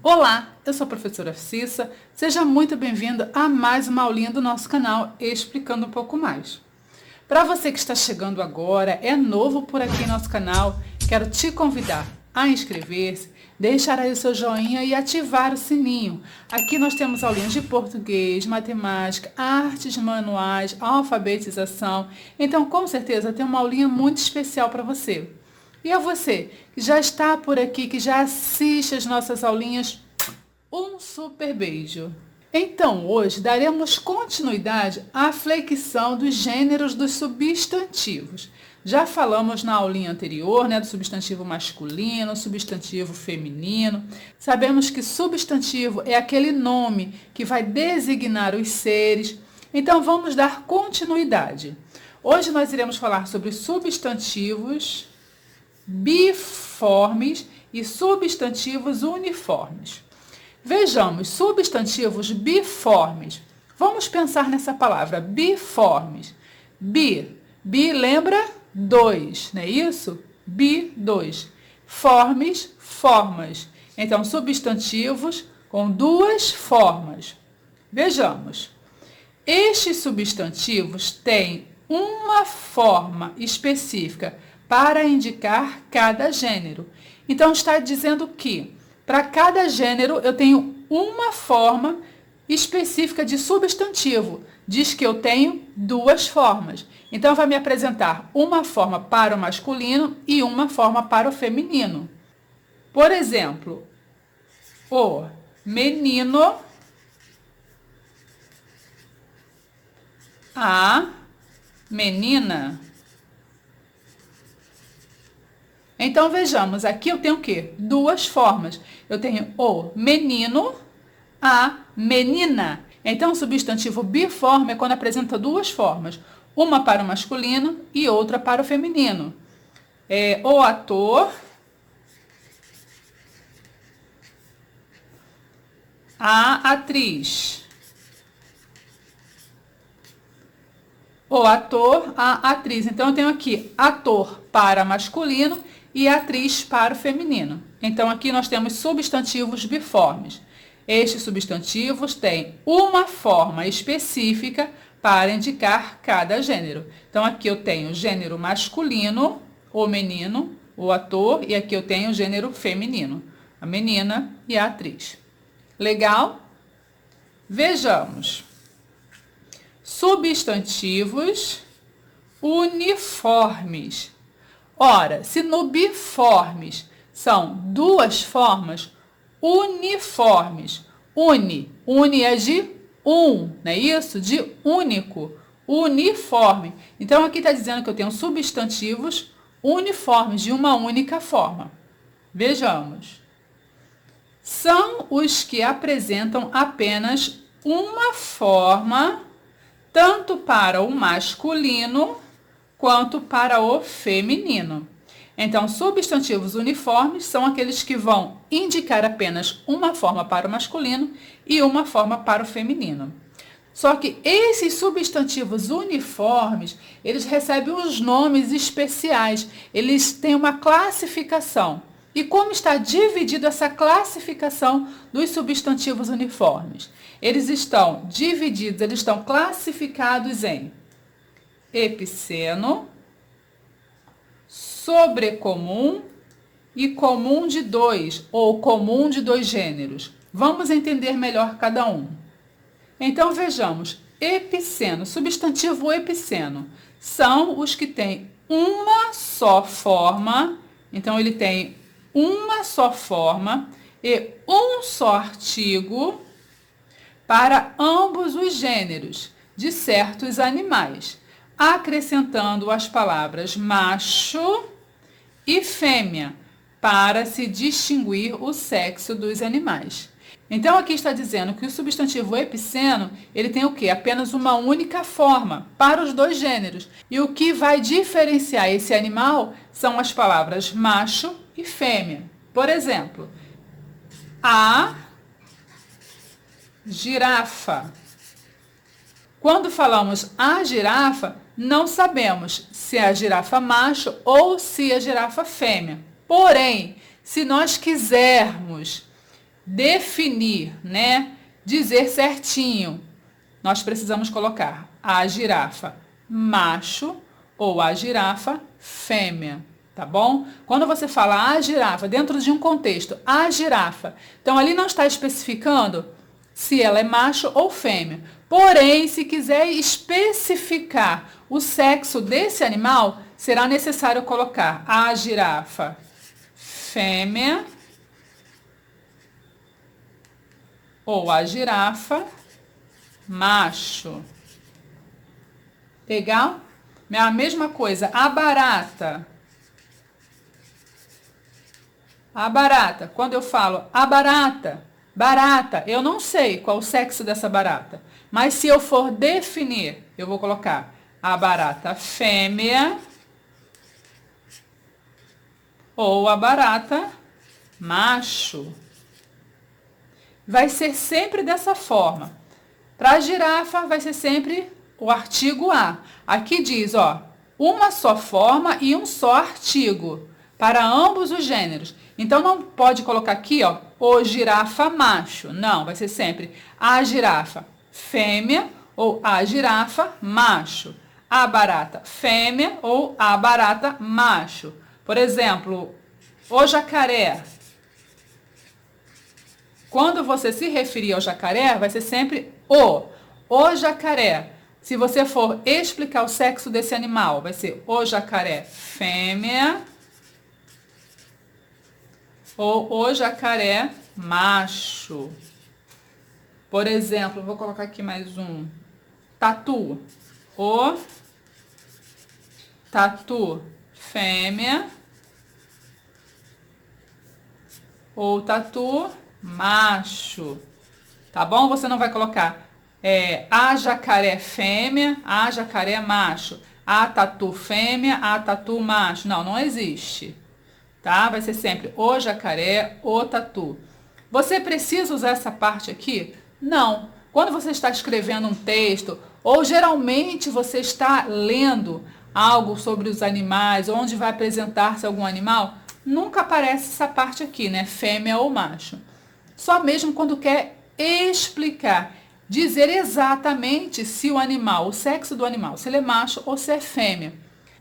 Olá, eu sou a professora Cissa, seja muito bem-vindo a mais uma aulinha do nosso canal Explicando um pouco mais. Para você que está chegando agora, é novo por aqui em nosso canal, quero te convidar a inscrever-se, deixar aí o seu joinha e ativar o sininho. Aqui nós temos aulinhas de português, matemática, artes manuais, alfabetização, então com certeza tem uma aulinha muito especial para você. E a você que já está por aqui, que já assiste as nossas aulinhas, um super beijo! Então, hoje daremos continuidade à flexão dos gêneros dos substantivos. Já falamos na aulinha anterior, do substantivo masculino, substantivo feminino. Sabemos que substantivo é aquele nome que vai designar os seres. Então, vamos dar continuidade. Hoje nós iremos falar sobre substantivos biformes e substantivos uniformes. Vejamos, substantivos biformes. Vamos pensar nessa palavra, biformes. Bi lembra dois, não é isso? Bi, dois. Formes, formas. Então, substantivos com duas formas. Vejamos, estes substantivos têm uma forma específica para indicar cada gênero. Então, está dizendo que para cada gênero eu tenho uma forma específica de substantivo. Diz que eu tenho duas formas. Então, vai me apresentar uma forma para o masculino e uma forma para o feminino. Por exemplo, o menino, a menina. Então, vejamos, aqui eu tenho o quê? Duas formas. Eu tenho o menino, a menina. Então, o substantivo biforme é quando apresenta duas formas. Uma para o masculino e outra para o feminino. O ator, a atriz. O ator, a atriz. Então, eu tenho aqui ator para masculino e atriz para o feminino. Então, aqui nós temos substantivos biformes. Estes substantivos têm uma forma específica para indicar cada gênero. Então, aqui eu tenho o gênero masculino, o menino, o ator, e aqui eu tenho o gênero feminino, a menina e a atriz. Legal? Vejamos. Substantivos uniformes. Ora, se no biformes são duas formas, uniformes. Uni é de um, não é isso? De único. Uniforme. Então, aqui está dizendo que eu tenho substantivos uniformes, de uma única forma. Vejamos. São os que apresentam apenas uma forma, tanto para o masculino quanto para o feminino. Então, substantivos uniformes são aqueles que vão indicar apenas uma forma para o masculino e uma forma para o feminino. Só que esses substantivos uniformes, eles recebem uns nomes especiais, eles têm uma classificação. E como está dividida essa classificação dos substantivos uniformes? Eles estão divididos, eles estão classificados em epiceno, sobrecomum e comum de dois, ou comum de dois gêneros. Vamos entender melhor cada um. Então, vejamos. Epiceno, substantivo epiceno, são os que têm uma só forma. Então, ele tem uma só forma e um só artigo para ambos os gêneros de certos animais, acrescentando as palavras macho e fêmea para se distinguir o sexo dos animais. Então, aqui está dizendo que o substantivo epiceno, ele tem o quê? Apenas uma única forma para os dois gêneros. E o que vai diferenciar esse animal são as palavras macho e fêmea. Por exemplo, a girafa. Quando falamos a girafa, não sabemos se é a girafa macho ou se é a girafa fêmea. Porém, se nós quisermos definir, né? Dizer certinho, nós precisamos colocar a girafa macho ou a girafa fêmea, tá bom? Quando você fala a girafa, dentro de um contexto, a girafa, então ali não está especificando se ela é macho ou fêmea. Porém, se quiser especificar o sexo desse animal, será necessário colocar a girafa fêmea ou a girafa macho. Legal? A mesma coisa, a barata. A barata, quando eu falo a barata, barata, eu não sei qual o sexo dessa barata. Mas se eu for definir, eu vou colocar a barata fêmea ou a barata macho. Vai ser sempre dessa forma. Para a girafa, vai ser sempre o artigo A. Aqui diz, ó, uma só forma e um só artigo para ambos os gêneros. Então, não pode colocar aqui, ó, o girafa macho. Não, vai ser sempre a girafa fêmea ou a girafa macho. A barata fêmea ou a barata macho. Por exemplo, o jacaré. Quando você se referir ao jacaré, vai ser sempre o jacaré. Se você for explicar o sexo desse animal, vai ser o jacaré fêmea ou o jacaré macho. Por exemplo, vou colocar aqui mais um. Tatu. O tatu fêmea ou tatu macho. Tá bom? Você não vai colocar a jacaré fêmea, a jacaré macho, a tatu fêmea, a tatu macho. Não, não existe. Tá? Vai ser sempre o jacaré, o tatu. Você precisa usar essa parte aqui? Não. Quando você está escrevendo um texto, ou geralmente você está lendo algo sobre os animais, onde vai apresentar-se algum animal, nunca aparece essa parte aqui, né? Fêmea ou macho. Só mesmo quando quer explicar, dizer exatamente se o animal, o sexo do animal, se ele é macho ou se é fêmea.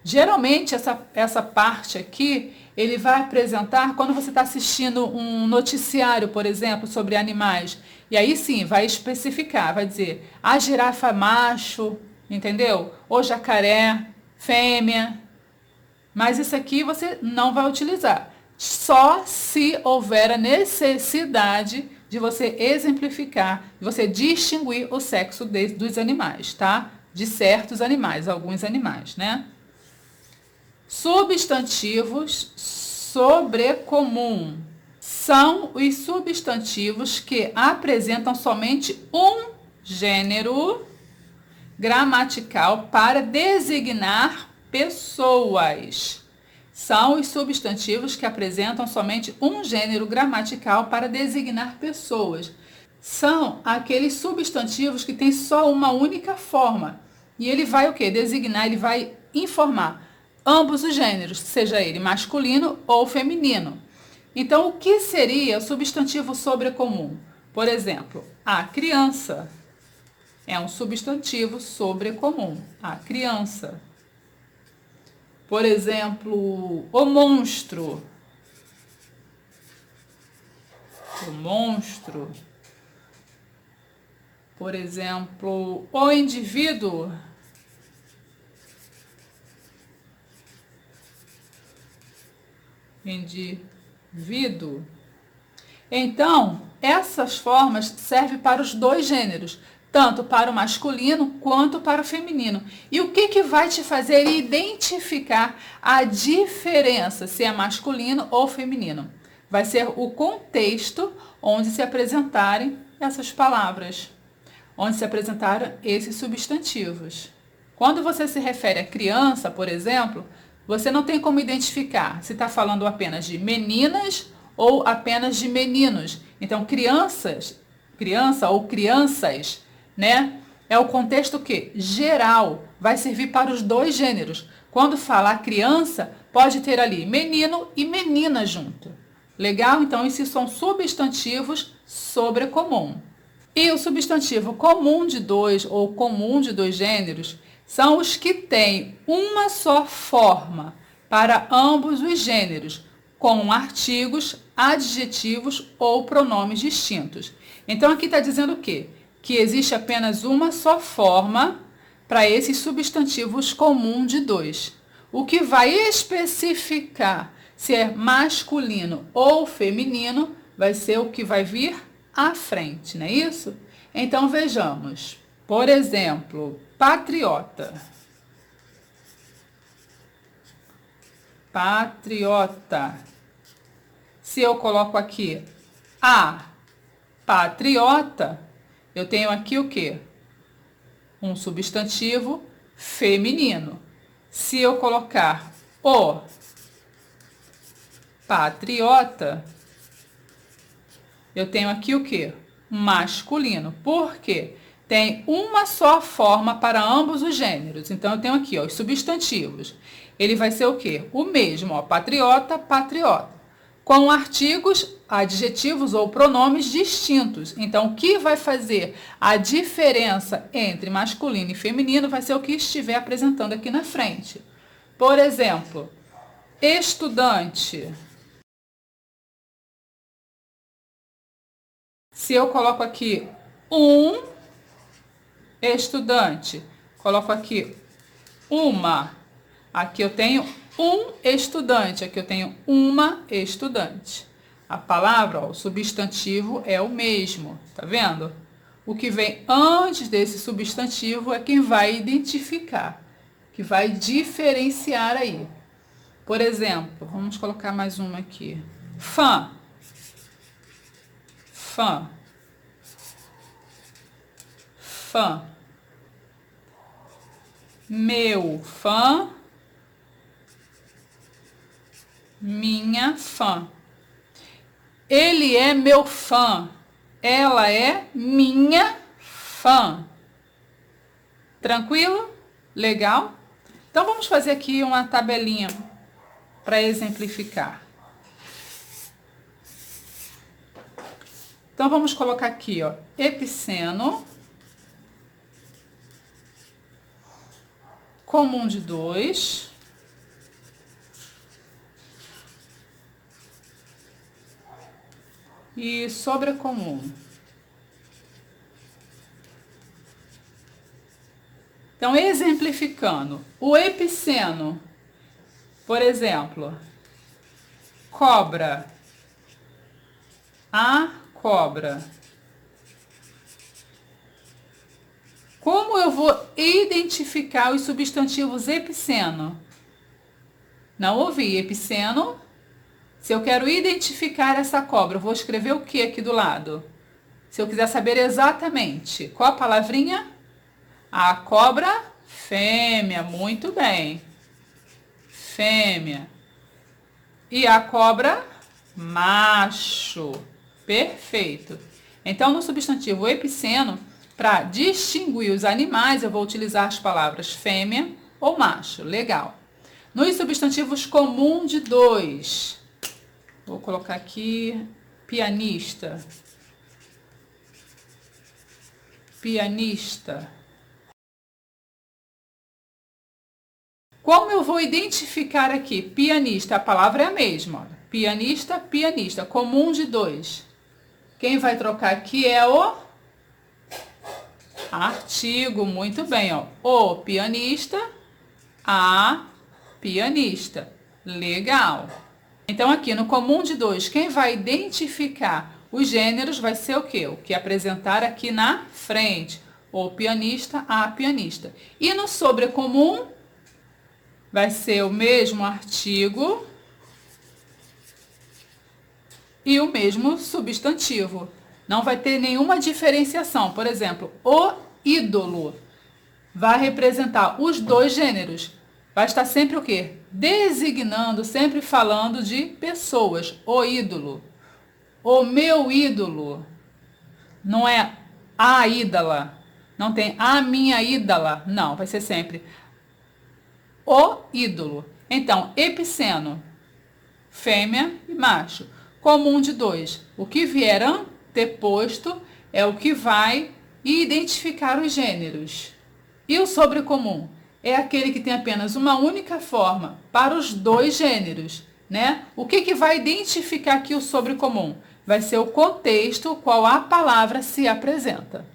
Geralmente essa parte aqui, ele vai apresentar quando você está assistindo um noticiário, por exemplo, sobre animais. E aí sim, vai especificar, vai dizer a girafa macho, entendeu? O jacaré fêmea. Mas isso aqui você não vai utilizar. Só se houver a necessidade de você exemplificar, de você distinguir o sexo dos animais, tá? De certos animais, alguns animais, né? Substantivos sobrecomum são os substantivos que apresentam somente um gênero gramatical para designar pessoas. São os substantivos que apresentam somente um gênero gramatical para designar pessoas. São aqueles substantivos que têm só uma única forma. E ele vai o quê? Designar, ele vai informar ambos os gêneros, seja ele masculino ou feminino. Então, o que seria o substantivo sobrecomum? Por exemplo, a criança é um substantivo sobrecomum. A criança. Por exemplo, o monstro. O monstro. Por exemplo, o indivíduo. Indivíduo. Então, essas formas servem para os dois gêneros, tanto para o masculino quanto para o feminino. E o que vai te fazer identificar a diferença, se é masculino ou feminino? Vai ser o contexto onde se apresentarem essas palavras, onde se apresentaram esses substantivos. Quando você se refere a criança, por exemplo, você não tem como identificar se está falando apenas de meninas ou apenas de meninos. Então, criança ou crianças, né? É o contexto que geral vai servir para os dois gêneros. Quando falar criança, pode ter ali menino e menina junto. Legal? Então, esses são substantivos sobrecomum. E o substantivo comum de dois ou comum de dois gêneros são os que têm uma só forma para ambos os gêneros, com artigos, adjetivos ou pronomes distintos. Então, aqui está dizendo o quê? Que existe apenas uma só forma para esses substantivos comum de dois. O que vai especificar se é masculino ou feminino vai ser o que vai vir à frente, não é isso? Então, vejamos. Por exemplo, patriota. Patriota. Se eu coloco aqui a patriota, eu tenho aqui o quê? Um substantivo feminino. Se eu colocar o patriota, eu tenho aqui o quê? Masculino. Por quê? Tem uma só forma para ambos os gêneros. Então, eu tenho aqui, ó, os substantivos. Ele vai ser o quê? O mesmo, ó, patriota, patriota. Com artigos, adjetivos ou pronomes distintos. Então, o que vai fazer a diferença entre masculino e feminino vai ser o que estiver apresentando aqui na frente. Por exemplo, estudante. Se eu coloco aqui um estudante, coloco aqui uma, aqui eu tenho um estudante, aqui eu tenho uma estudante. A palavra, ó, o substantivo é o mesmo, tá vendo? O que vem antes desse substantivo é quem vai identificar, que vai diferenciar aí. Por exemplo, vamos colocar mais uma aqui. Fã. Fã. Fã. Meu fã. Minha fã. Ele é meu fã. Ela é minha fã. Tranquilo? Legal? Então, vamos fazer aqui uma tabelinha para exemplificar. Então, vamos colocar aqui, ó, epiceno, comum de dois, e sobrecomum. Então, exemplificando, o epiceno, por exemplo, cobra, a cobra. Como eu vou identificar os substantivos epiceno? Não ouvi, epiceno. Se eu quero identificar essa cobra, eu vou escrever o que aqui do lado? Se eu quiser saber exatamente qual a palavrinha? A cobra fêmea, muito bem. Fêmea. E a cobra macho. Perfeito. Então, no substantivo epiceno, para distinguir os animais, eu vou utilizar as palavras fêmea ou macho. Legal. Nos substantivos comum de dois, vou colocar aqui pianista. Pianista. Como eu vou identificar aqui? Pianista, a palavra é a mesma. Olha. Pianista, pianista, comum de dois. Quem vai trocar aqui é o artigo, muito bem, ó. O pianista, a pianista. Legal. Então, aqui no comum de dois, quem vai identificar os gêneros vai ser o quê? O que apresentar aqui na frente. O pianista, a pianista. E no sobrecomum, vai ser o mesmo artigo e o mesmo substantivo. Não vai ter nenhuma diferenciação. Por exemplo, o ídolo vai representar os dois gêneros. Vai estar sempre o quê? Designando, sempre falando de pessoas. O ídolo. O meu ídolo. Não é a ídola. Não tem a minha ídola. Não, vai ser sempre o ídolo. Então, epiceno, fêmea e macho. comum de 2. O que vier anteposto é o que vai identificar os gêneros. E o sobrecomum? É aquele que tem apenas uma única forma para os dois gêneros, né? O que vai identificar aqui o sobrecomum? Vai ser o contexto qual a palavra se apresenta.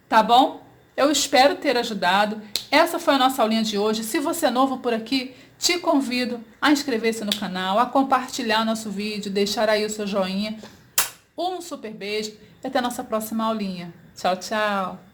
Tá bom? Eu espero ter ajudado. Essa foi a nossa aulinha de hoje. Se você é novo por aqui, te convido a inscrever-se no canal, a compartilhar nosso vídeo, deixar aí o seu joinha. Um super beijo e até a nossa próxima aulinha. Tchau, tchau!